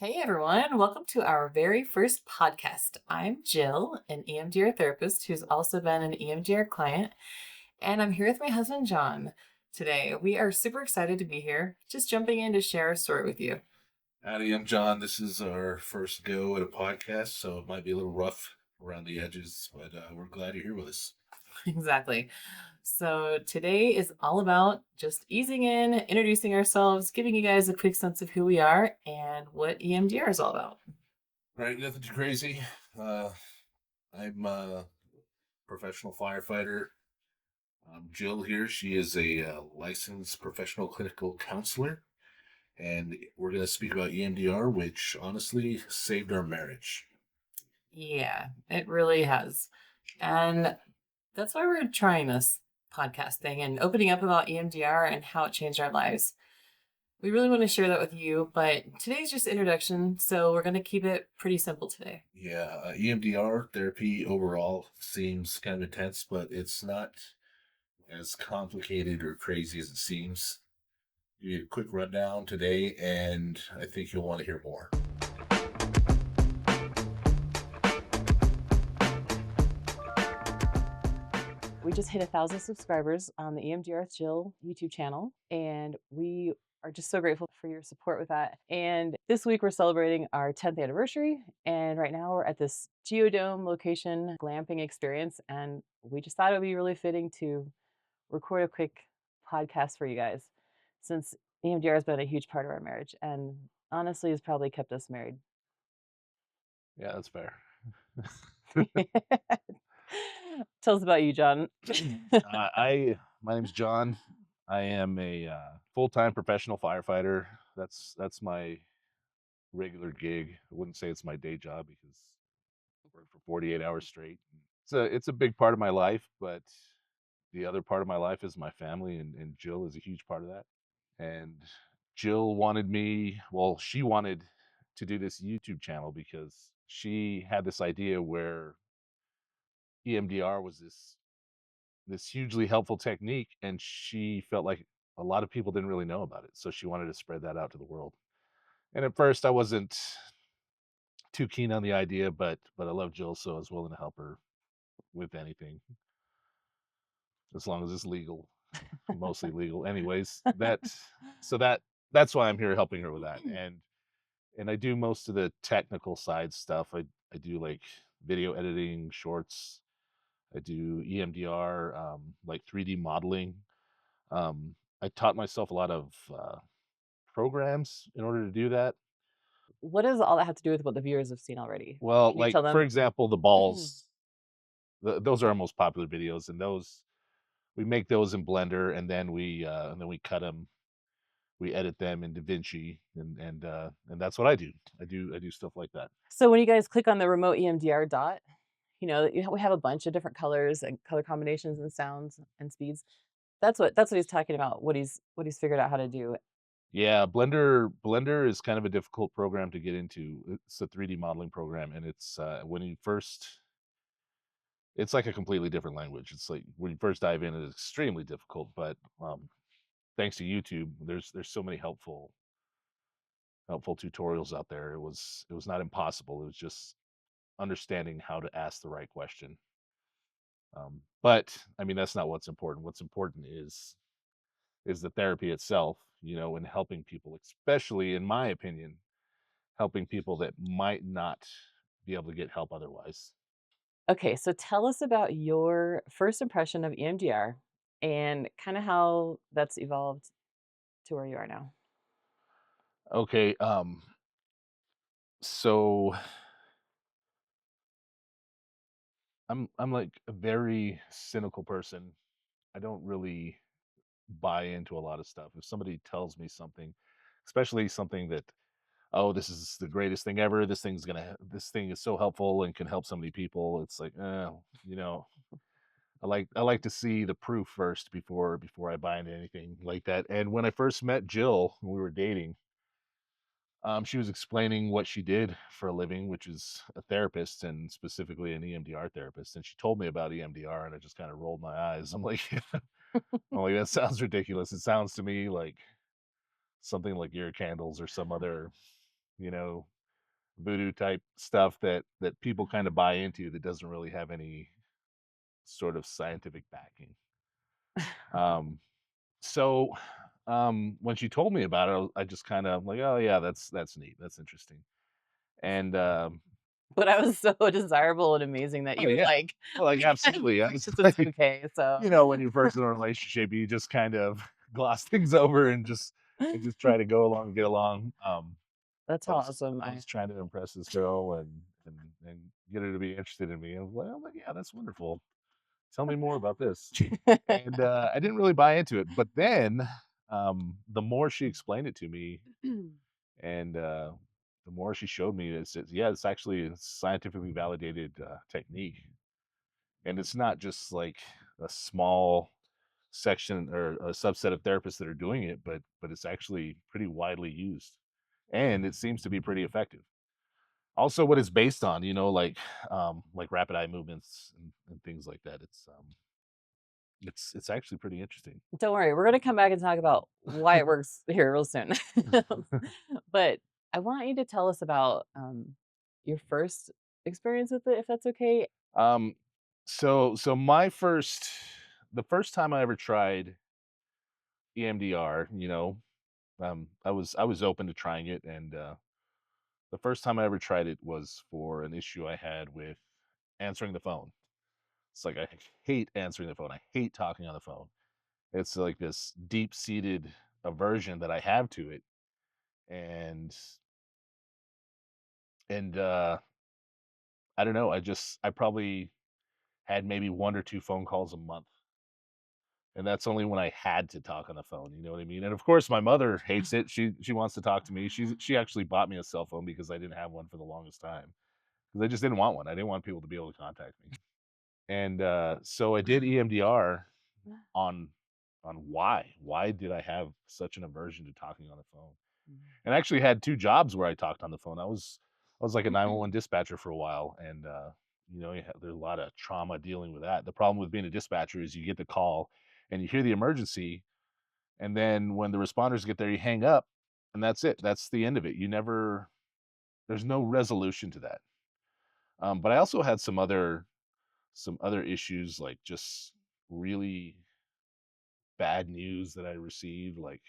Hey everyone, welcome to our very first podcast. I'm Jill, an EMDR therapist who's also been an EMDR client, and I'm here with my husband John today. We are super excited to be here, just jumping in to share our story with you. Howdy, I'm John. This is our first go at a podcast, so it might be a little rough around the edges, but we're glad you're here with us. Exactly. So today is all about just easing in, introducing ourselves, giving you guys a quick sense of who we are and what EMDR is all about. Right, nothing too crazy. Uh, I'm a professional firefighter. Jill here. She is a licensed professional clinical counselor, and we're going to speak about EMDR, which honestly saved our marriage. Yeah, it really has. And that's why we're trying this podcast thing and opening up about EMDR and how it changed our lives. We really want to share that with you, but today's just introduction, so we're going to keep it pretty simple today. Yeah, EMDR therapy overall seems kind of intense, but it's not as complicated or crazy as it seems. Give you a quick rundown today, and I think you'll want to hear more. We just hit 1,000 subscribers on the EMDR Jill YouTube channel, and we are just so grateful for your support with that. And this week we're celebrating our 10th anniversary, and right now we're at this Geodome location glamping experience, and we just thought it would be really fitting to record a quick podcast for you guys since EMDR has been a huge part of our marriage and honestly has probably kept us married. Yeah, that's fair. Tell us about you, John. My name's John. I am a full-time professional firefighter. That's my regular gig. I wouldn't say it's my day job because I work for 48 hours straight. It's a big part of my life, but the other part of my life is my family, and Jill is a huge part of that. And Jill wanted me, well, she wanted to do this YouTube channel because she had this idea where EMDR was this hugely helpful technique, and she felt like a lot of people didn't really know about it, so she wanted to spread that out to the world. And at first I wasn't too keen on the idea, but I love Jill, so I was willing to help her with anything as long as it's legal. Mostly legal anyways. That's why I'm here helping her with that. And I do most of the technical side stuff. I do like video editing, shorts. I do EMDR, like 3D modeling. I taught myself a lot of programs in order to do that. What does all that have to do with what the viewers have seen already? Well, Can you like tell for them? example, the balls. Those are our most popular videos, and those we make those in Blender, and then we cut them. We edit them in DaVinci, and that's what I do. I do stuff like that. So when you guys click on the remote EMDR dot, we have a bunch of different colors and color combinations and sounds and speeds. That's what he's talking about. What he's figured out how to do. Yeah, Blender is kind of a difficult program to get into. It's a 3D modeling program, and it's when you first it's like a completely different language. It's like when you first dive in, it's extremely difficult. But thanks to YouTube, there's so many helpful tutorials out there. It was not impossible. It was just understanding how to ask the right question. But I mean, that's not what's important. What's important is the therapy itself, and helping people, especially in my opinion, helping people that might not be able to get help otherwise. Okay, so tell us about your first impression of EMDR and kind of how that's evolved to where you are now. Okay, so I'm like a very cynical person. I don't really buy into a lot of stuff. If somebody tells me something, especially something that, oh, this is the greatest thing ever, this thing is so helpful and can help so many people, it's like, you know, I like to see the proof first before I buy into anything like that. And when I first met Jill, when we were dating, she was explaining what she did for a living, which is a therapist and specifically an EMDR therapist. And she told me about EMDR, and I just kind of rolled my eyes. I'm like, I'm like, that sounds ridiculous. It sounds to me like something like ear candles or some other. you know, voodoo type stuff that people kind of buy into that doesn't really have any sort of scientific backing. Um, so when she told me about it, I just kind of like, oh yeah, that's neat, that's interesting. And But I was so desirable and amazing that oh you were yeah, like, well, like like, absolutely, I was "This is like, okay." So when you're first in a relationship, you just kind of gloss things over and just try to go along and get along. that's I how was awesome I I was trying to impress this girl and and get her to be interested in me. And well, I'm like, yeah, that's wonderful. Tell me more about this. am. And I didn't really buy into it, but then the more she explained it to me, and the more she showed me, yeah, it's actually a scientifically validated technique, and it's not just like a small section or a subset of therapists that are doing it, but it's actually pretty widely used, and it seems to be pretty effective. Also, what it's based on, like rapid eye movements and things like that. It's actually pretty interesting. Don't worry, we're gonna come back and talk about why it works here real soon. But I want you to tell us about, your first experience with it, if that's okay. um, so the first time I ever tried EMDR, I was open to trying it, and the first time I ever tried it was for an issue I had with answering the phone. It's like I hate answering the phone. I hate talking on the phone. It's like this deep-seated aversion that I have to it, and and I don't know. I probably had maybe 1 or 2 phone calls a month, and that's only when I had to talk on the phone. You know what I mean? And of course, my mother hates it. She wants to talk to me. She actually bought me a cell phone because I didn't have one for the longest time because I just didn't want one. I didn't want people to be able to contact me. And so I did EMDR on why did I have such an aversion to talking on the phone? And I actually had 2 jobs where I talked on the phone. I was like a 911 dispatcher for a while, and there's a lot of trauma dealing with that. The problem with being a dispatcher is you get the call and you hear the emergency, and then when the responders get there, you hang up, and that's it. That's the end of it. There's no resolution to that. But I also had some other issues, like just really bad news that I received, like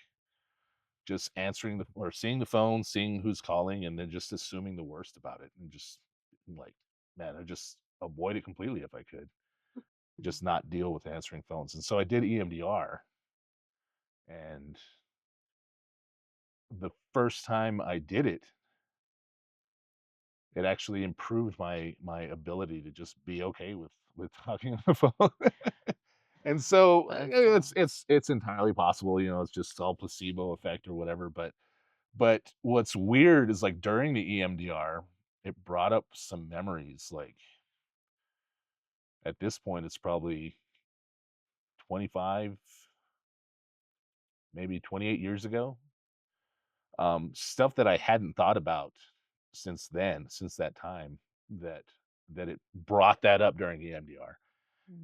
just answering the or seeing the phone, seeing who's calling, and then just assuming the worst about it, and just like, man, I just avoid it completely if I could, just not deal with answering phones. And so I did EMDR, and the first time I did it, it actually improved my ability to just be okay with talking on the phone. And so That's it's entirely possible, it's just all placebo effect or whatever. But what's weird is, like, during the EMDR, it brought up some memories, like, at this point, it's probably 25, maybe 28 years ago, stuff that I hadn't thought about since that time, that it brought that up during EMDR.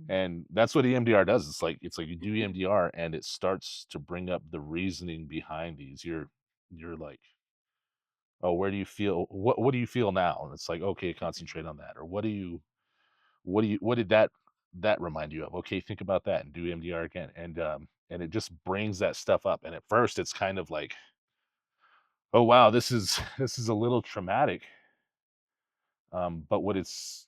And that's what EMDR does. It's like you do EMDR, and it starts to bring up the reasoning behind these. You're like, "Oh, where do you feel what do you feel now?" And it's like, "Okay, concentrate on that." Or what did that remind you of? Okay, think about that and do EMDR again. And it just brings that stuff up. And at first it's kind of like, "Oh wow, this is a little traumatic." But what it's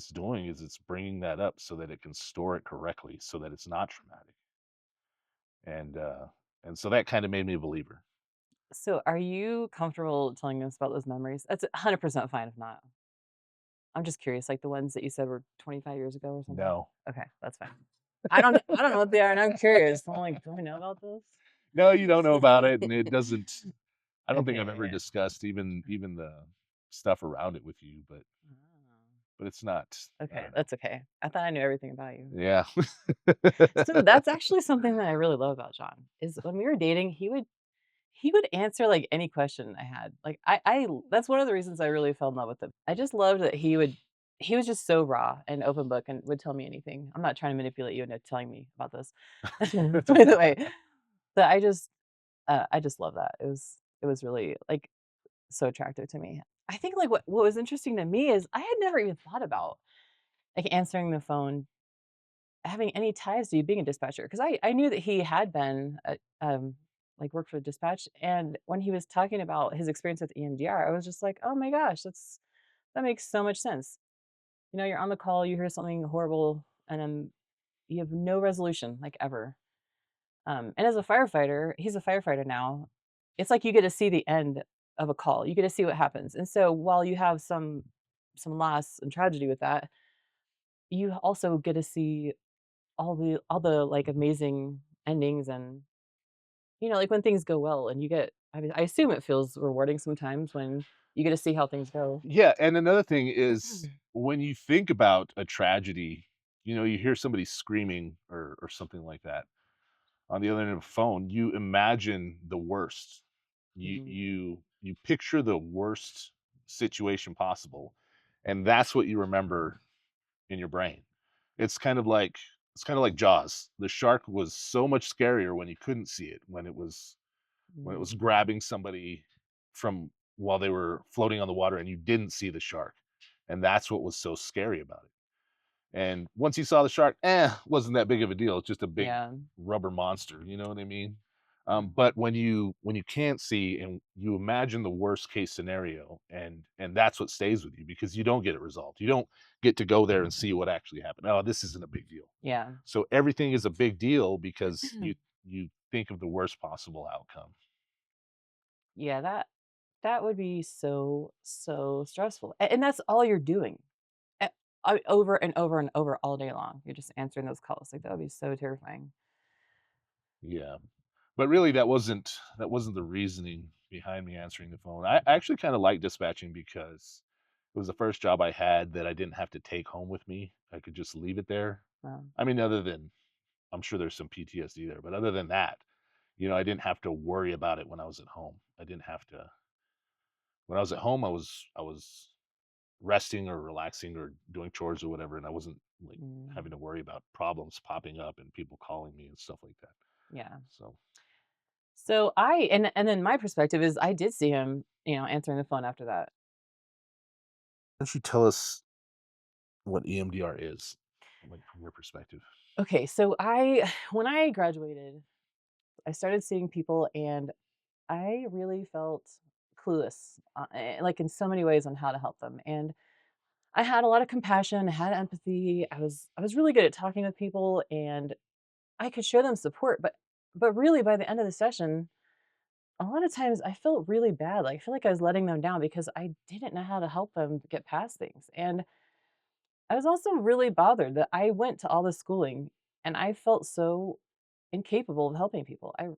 doing is it's bringing that up so that it can store it correctly so that it's not traumatic. And so that kind of made me a believer. so are you comfortable telling us about those memories? That's 100% fine if not. I'm just curious, like the ones that you said were 25 years ago or something? No. Okay, that's fine. I don't know what they are, and I'm curious. I'm like, "Do I know about this?" No, you don't know about it, and it doesn't. I don't think I've Okay, ever yeah. discussed even the stuff around it with you, but it's not. I Okay, don't know. that's okay. I thought I knew everything about you. Yeah. So that's actually something that I really love about John, is when we were dating, he would answer, like, any question I had. Like, I that's one of the reasons I really fell in love with him. I just loved that he was just so raw and open book and would tell me anything. I'm not trying to manipulate you into telling me about this, by the way. But I just love that. It was really, like, so attractive to me. I think like what was interesting to me is I had never even thought about like answering the phone, having any ties to being a dispatcher because I knew that he had been like worked for dispatch, and when he was talking about his experience with EMDR, I was just like, oh my gosh, that makes so much sense. You know, you're on the call, you hear something horrible, and you have no resolution like ever. And as a firefighter, he's a firefighter now. It's like you get to see the end of a call. You get to see what happens. And so while you have some loss and tragedy with that, you also get to see all the like amazing endings and like when things go well and you get I mean I assume it feels rewarding sometimes when you get to see how things go. Yeah, and another thing is when you think about a tragedy, you hear somebody screaming or something like that on the other end of a phone, you imagine the worst. You Mhm. you you picture the worst situation possible, and that's what you remember in your brain. It's kind of like it's kind of like Jaws. The shark was so much scarier when you couldn't see it, when it Mm. was grabbing somebody from while they were floating on the water and you didn't see the shark. And that's what was so scary about it. And once you saw the shark, wasn't that big of a deal. It's just a big Yeah. rubber monster. You know what I mean? Yeah. But when you can't see and you imagine the worst case scenario, and that's what stays with you because you don't get it resolved. You don't get to go there and see what actually happened. Oh, this isn't a big deal. Yeah. So everything is a big deal because you think of the worst possible outcome. Yeah, that would be so stressful. And that's all you're doing. eh, Over and over and over all day long. You're just answering those calls. Like that would be so terrifying. Yeah. But really that wasn't the reasoning behind me answering the phone. I actually kinda like dispatching because it was the first job I had that I didn't have to take home with me. I could just leave it there. Um, I mean, other than I'm sure there's some PTSD there, but other than that, I didn't have to worry about it when I was at home. I didn't have to when I was at home, I was resting or relaxing or doing chores or whatever, and I wasn't, like, mm, having to worry about problems popping up and people calling me and stuff like that. yeah. So, So and then my perspective is I did see him, answering the phone after that. why don't you tell us what EMDR is, like, from your perspective? Okay, so I when I graduated, I started seeing people and I really felt clueless, like in so many ways on how to help them. And I had a lot of compassion, I had empathy. I was really good at talking with people and I could show them support, but really by the end of the session, a lot of times I felt really bad. Like I feel like I was letting them down because I didn't know how to help them get past things. And I was also really bothered that I went to all this schooling and I felt so incapable of helping people. I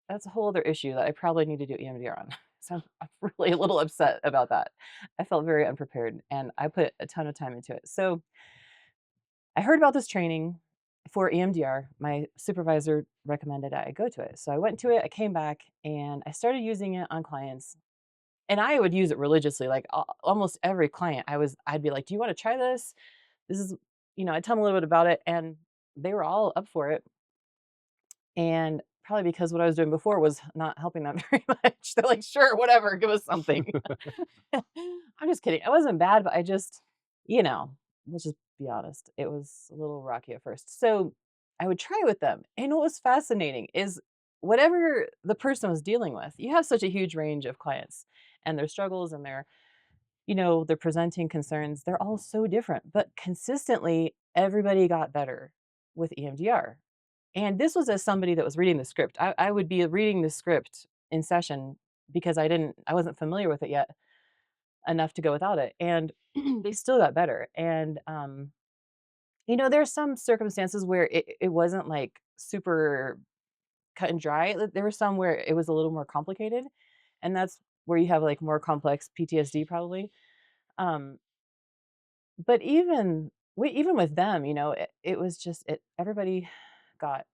That's a whole other issue that I probably need to do EMDR on. So I'm really a little upset about that. I felt very unprepared and I put a ton of time into it. So I heard about this training for EMDR. My supervisor recommended I go to it. So I went to it, I came back and I started using it on clients. And I would use it religiously. Like almost every client, I'd be like, "Do you want to try this? This is, I'd tell them a little bit about it." And they were all up for it. And probably because what I was doing before was not helping them very much. They're like, "Sure, whatever, give us something." I'm just kidding. It wasn't bad, but you know, let's just be honest. It was a little rocky at first. So I would try with them. And what was fascinating is whatever the person was dealing with, you have such a huge range of clients and their struggles and their presenting concerns. They're all so different, but consistently everybody got better with EMDR. And this was as somebody that was reading the script. I would be reading the script in session because I wasn't familiar with it yet enough to go without it, and they still got better. And, there's some circumstances where it wasn't, like, super cut and dry. There were some where it was a little more complicated, and that's where you have, like, more complex PTSD probably. Um, but even with them, it was just everybody got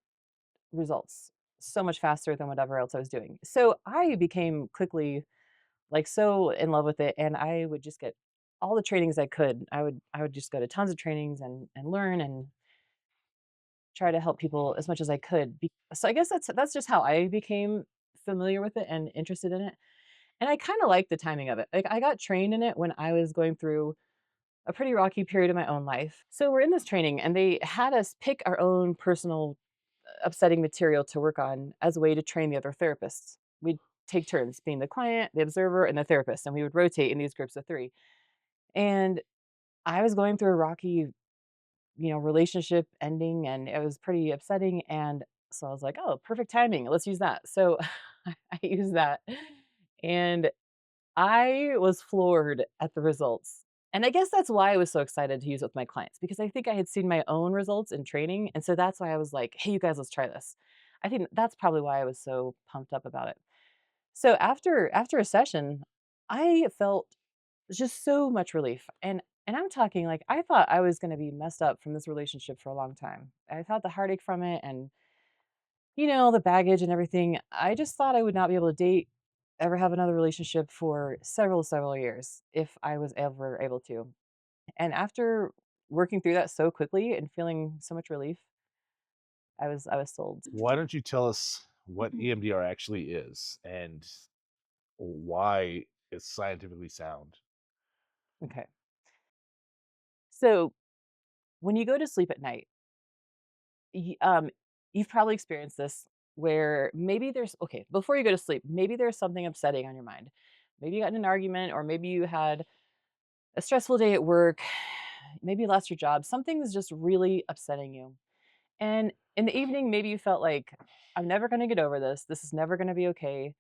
results so much faster than whatever else I was doing. So I became quickly like so in love with it and I would just get all the trainings I could. I would just go to tons of trainings and learn and try to help people as much as I could. So I guess that's just how I became familiar with it and interested in it. And I kind of like the timing of it. Like I got trained in it when I was going through a pretty rocky period of my own life. So we're in this training and they had us pick our own personal upsetting material to work on as a way to train the other therapists. We'd take turns being the client, the observer, and the therapist, and we would rotate in these groups of three. And I was going through a rocky, relationship ending, and it was pretty upsetting. And so I was like, oh, perfect timing. Let's use that. So I used that. And I was floored at the results. And I guess that's why I was so excited to use it with my clients because I think I had seen my own results in training. And so that's why I was like, hey, you guys, let's try this. I think that's probably why I was so pumped up about it. So after a session, I felt just so much relief. And I'm talking like I thought I was going to be messed up from this relationship for a long time. I thought the heartache from it and the baggage and everything. I just thought I would not be able to date, ever have another relationship for several years if I was ever able to. And after working through that so quickly and feeling so much relief, I was sold. Why don't you tell us what Mhm. EMDR actually is and why it's scientifically sound? Okay. So when you go to sleep at night, you've probably experienced this where maybe there's okay, before you go to sleep, maybe there's something upsetting on your mind. Maybe you got in an argument, or maybe you had a stressful day at work, maybe you lost your job. Something is just really upsetting you. And in the evening, maybe you felt like, I'm never going to get over this. This is never going to be okay.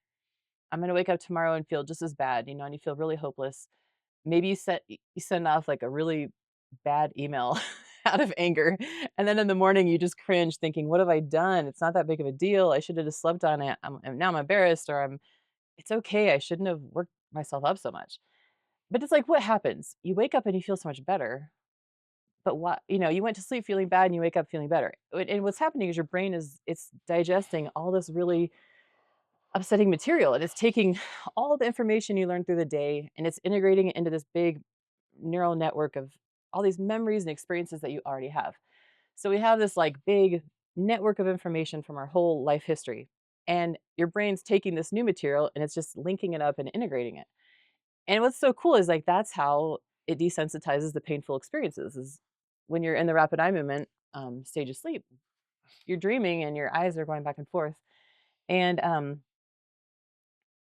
I'm going to wake up tomorrow and feel just as bad, and you feel really hopeless. Maybe you send off like a really bad email out of anger. And then in the morning, you just cringe thinking, what have I done? It's not that big of a deal. I should have just slept on it. And now I'm embarrassed, or it's okay. I shouldn't have worked myself up so much. But it's like, what happens? You wake up and you feel so much better. But you went to sleep feeling bad and you wake up feeling better. And what's happening is your brain it's digesting all this really upsetting material, and it's taking all the information you learned through the day and it's integrating it into this big neural network of all these memories and experiences that you already have. So we have this like big network of information from our whole life history. And your brain's taking this new material and it's just linking it up and integrating it. And what's so cool is like that's how it desensitizes the painful experiences is when you're in the rapid eye movement stage of sleep. You're dreaming and your eyes are going back and forth. And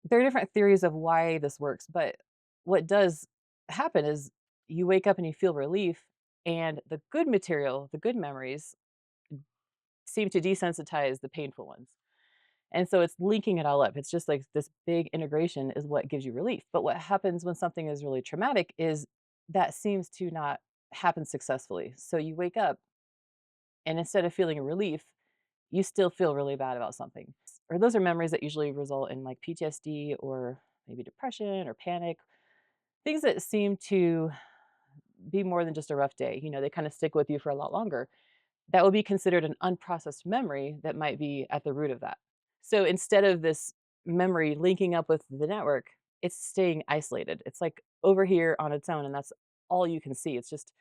there are different theories of why this works, but what does happen is you wake up and you feel relief, and the good material, the good memories seem to desensitize the painful ones. And so it's linking it all up. It's just like this big integration is what gives you relief. But what happens when something is really traumatic is that seems to not happen successfully. So you wake up and instead of feeling relief, you still feel really bad about something. Or those are memories that usually result in like PTSD or maybe depression or panic, things that seem to be more than just a rough day. They kind of stick with you for a lot longer. That would be considered an unprocessed memory that might be at the root of that. So instead of this memory linking up with the network, it's staying isolated. It's like over here on its own, and that's all you can see. It's just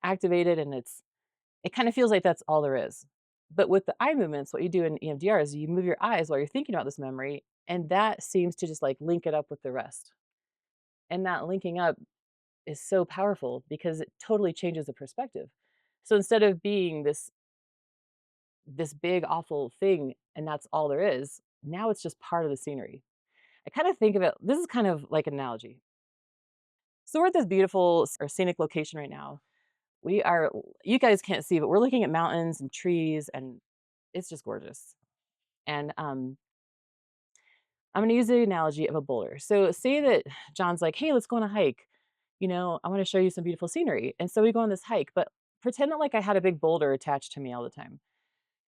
activated, and it kind of feels like that's all there is. But with the eye movements, what you do in EMDR is you move your eyes while you're thinking about this memory, and that seems to just like link it up with the rest. And that linking up is so powerful because it totally changes the perspective. So instead of being this big awful thing and that's all there is, now it's just part of the scenery. I kind of think of it, this is kind of like an analogy. So we're at this beautiful or scenic location right now. We are, you guys can't see, but we're looking at mountains and trees, and it's just gorgeous. And I'm going to use the analogy of a boulder. So say that John's like, hey, let's go on a hike. I want to show you some beautiful scenery. And so we go on this hike, but pretend that like I had a big boulder attached to me all the time.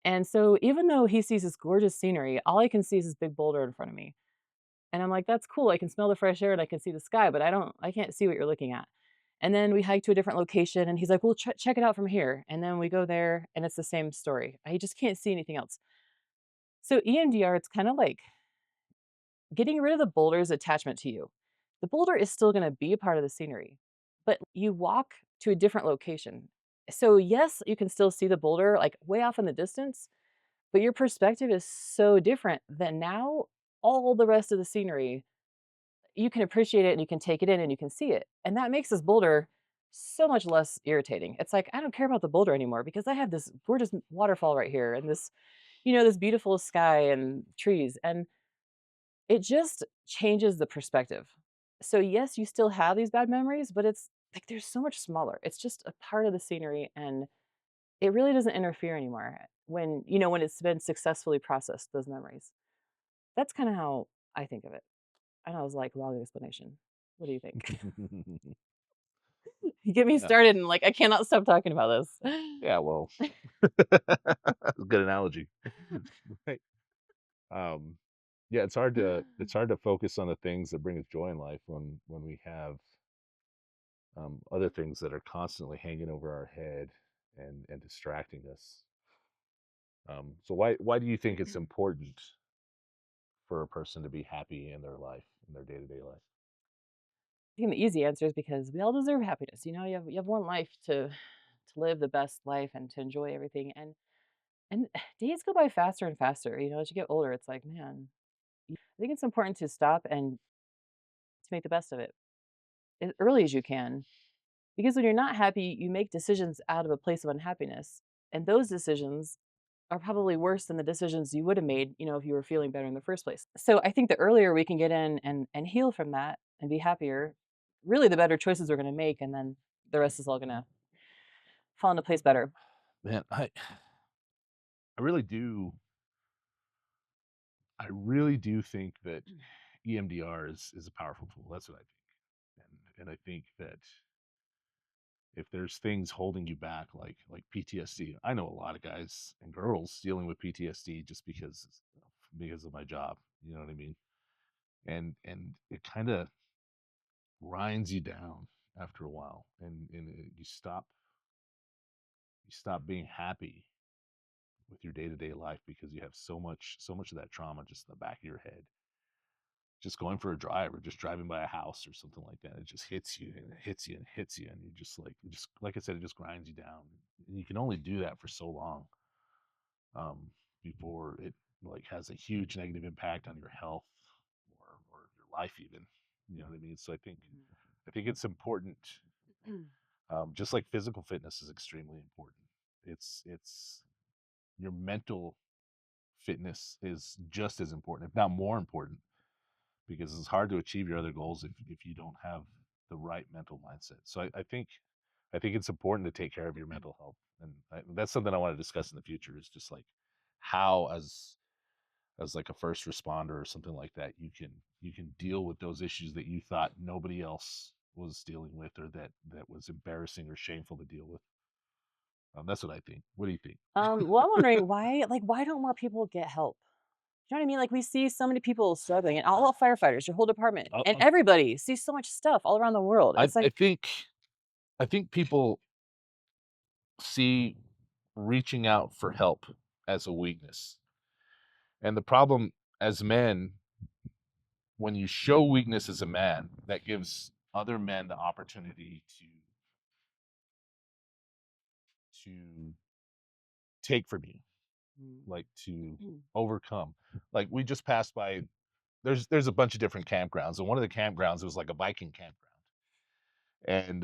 And so even though he sees this gorgeous scenery, all I can see is this big boulder in front of me. And I'm like, that's cool. I can smell the fresh air and I can see the sky, but I can't see what you're looking at. And then we hike to a different location and he's like, well, check it out from here. And then we go there and it's the same story. I just can't see anything else. So EMDR, it's kind of like getting rid of the boulder's attachment to you. The boulder is still going to be a part of the scenery, but you walk to a different location. So yes, you can still see the boulder like way off in the distance, but your perspective is so different that now all the rest of the scenery you can appreciate it and you can take it in and you can see it. And that makes this boulder so much less irritating. It's like, I don't care about the boulder anymore because I have this gorgeous waterfall right here and this, this beautiful sky and trees. And it just changes the perspective. So, yes, you still have these bad memories, but it's like they're so much smaller. It's just a part of the scenery and it really doesn't interfere anymore when it's been successfully processed, those memories. That's kind of how I think of it. I know it was like long explanation. What do you think? You get me Yeah. started and like I cannot stop talking about this. Yeah, well, good analogy. Right. Um, yeah, it's hard to focus on the things that bring us joy in life when we have other things that are constantly hanging over our head and distracting us. So why do you think it's important for a person to be happy in their life, in their day-to-day life? I think the easy answer is because we all deserve happiness. You have one life to live the best life and to enjoy everything. And days go by faster and faster. As you get older, it's like, man, I think it's important to stop and to make the best of it as early as you can. Because when you're not happy, you make decisions out of a place of unhappiness. And those decisions are probably worse than the decisions you would have made, if you were feeling better in the first place. So I think the earlier we can get in and heal from that and be happier, really the better choices we're going to make. And then the rest is all going to fall into place better. Man, I really do I really do think that EMDR is a powerful tool. That's what I think. And I think that if there's things holding you back like PTSD, I know a lot of guys and girls dealing with PTSD just because of my job. You know what I mean? And it kind of grinds you down after a while, and you stop being happy with your day-to-day life because you have so much of that trauma just in the back of your head. Just going for a drive or just driving by a house or something like that, it just hits you and it hits you and hits you, and you just like I said, it just grinds you down. And you can only do that for so long um, before it like has a huge negative impact on your health or your life even. You know what I mean? So I think it's important. Just like physical fitness is extremely important. It's your mental fitness is just as important, if not more important, because it's hard to achieve your other goals if you don't have the right mental mindset. So I think it's important to take care of your mental health, and that's something I want to discuss in the future. Is just like how, as like a first responder or something like that, you can deal with those issues that you thought nobody else was dealing with, or that was embarrassing or shameful to deal with. That's what I think. What do you think? Well, I'm wondering why don't more people get help? You know what I mean? Like we see so many people struggling, and all firefighters, your whole department, Uh, and uh, everybody sees so much stuff all around the world. I It's I like, think I think people see reaching out for help as a weakness. And the problem as men, when you show weakness as a man, that gives other men the opportunity to take from you, mm, like to mm, overcome. Like we just passed by there's a bunch of different campgrounds, and one of the campgrounds was like a Viking campground.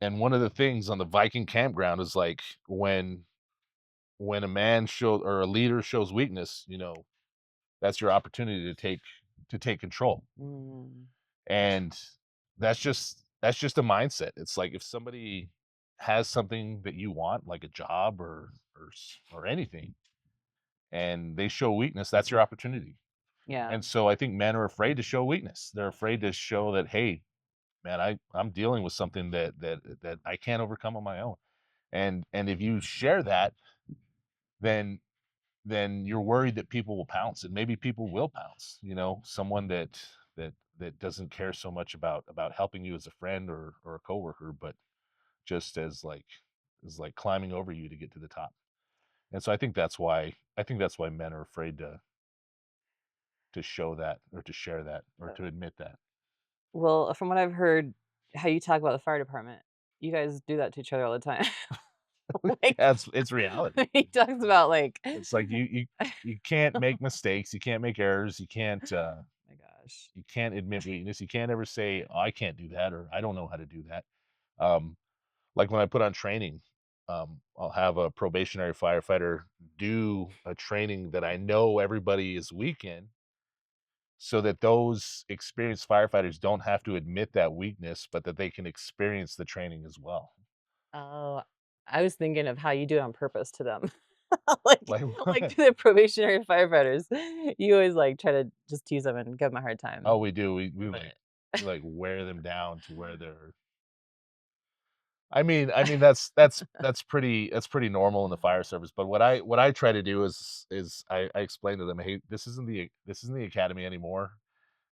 And one of the things on the Viking campground is like when a man shows or a leader shows weakness, that's your opportunity to take control. mm. And that's just a mindset. It's like if somebody has something that you want, like a job or anything, and they show weakness, that's your opportunity. Yeah. And so I think men are afraid to show weakness. They're afraid to show that, hey, man, I'm dealing with something that I can't overcome on my own. And if you share that, then you're worried that people will pounce, and maybe people will pounce. Someone that doesn't care so much about helping you as a friend or a coworker, but just as like climbing over you to get to the top. And so I think that's why men are afraid to show that or to share that or to admit that. Well, from what I've heard, how you talk about the fire department, you guys do that to each other all the time. Like, Yeah, it's reality. he talks about like, It's like you can't make mistakes, you can't make errors, you can't my You can't admit weakness. You can't ever say, "Oh, I can't do that," or "I don't know how to do that." Um, like when I put on training, I'll have a probationary firefighter do a training that I know everybody is weak in, so that those experienced firefighters don't have to admit that weakness, but that they can experience the training as well. Oh, I was thinking of how you do it on purpose to them. Like Like, like to the probationary firefighters. You always, like, try to just tease them and give them a hard oh, time, we do. but We like wear them down to where they're. I mean that's pretty normal in the fire service. But what I try to do is I explain to them, hey, this isn't the academy anymore.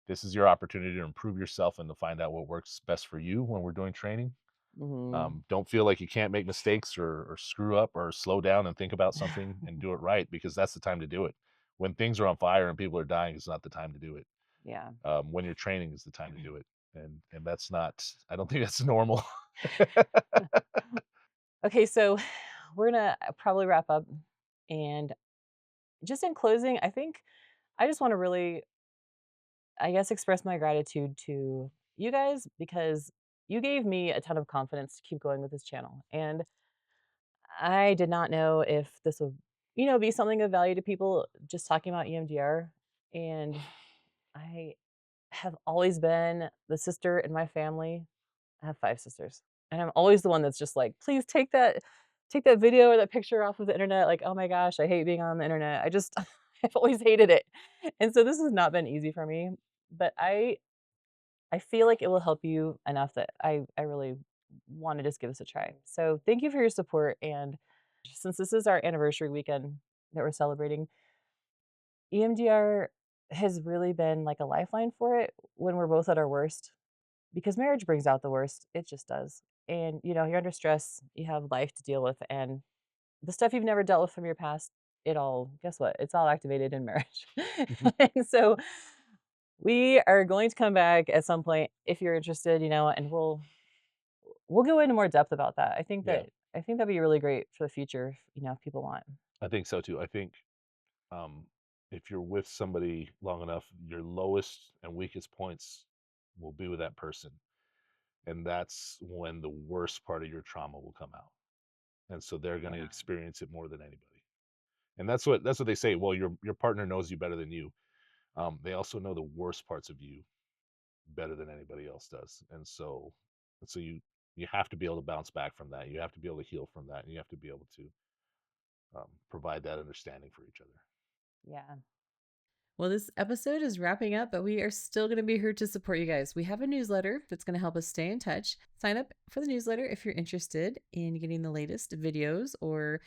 This is your opportunity to improve yourself and to find out what works best for you when we're doing training. Mhm. Don't feel like you can't make mistakes or screw up or slow down and think about something and do it right, because that's the time to do it. When things are on fire and people are dying, it's not the time to do it. Yeah. When you're training is the time to do it, and that's not. I don't think that's normal. Okay, so we're gonna probably wrap up, and just in closing, I think I just wanna really, I guess, express my gratitude to you guys because you gave me a ton of confidence to keep going with this channel, and I did not know if this would, be something of value to people just talking about EMDR, and I have always been the sister in my family. I have 5 sisters, and I'm always the one that's just like, "Please take that video or that picture off of the internet." Like, "Oh my gosh, I hate being on the internet." I just I've always hated it. And so this has not been easy for me, but I feel like it will help you enough that I really wanna just give this a try. So, thank you for your support, and since this is our anniversary weekend that we're celebrating, EMDR has really been like a lifeline for it when we're both at our worst, because marriage brings out the worst, it just does. And, you're under stress, you have life to deal with, and the stuff you've never dealt with from your past, it all guess what? It's all activated in marriage. And so we are going to come back at some point if you're interested, and we'll go into more depth about that. Yeah, I think that'd be really great for the future, if people want. I think so too. I think um, if you're with somebody long enough, your lowest and weakest points will be with that person, and that's when the worst part of your trauma will come out. And so they're going to Yeah. experience it more than anybody. And that's what they say. Well, your partner knows you better than you. They also know the worst parts of you better than anybody else does. And so you have to be able to bounce back from that. You have to be able to heal from that, and you have to be able to provide that understanding for each other. Yeah. Well, this episode is wrapping up, but we are still going to be here to support you guys. We have a newsletter that's going to help us stay in touch. Sign up for the newsletter if you're interested in getting the latest videos or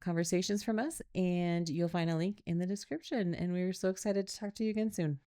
conversations from us, and you'll find a link in the description. And we're so excited to talk to you again soon.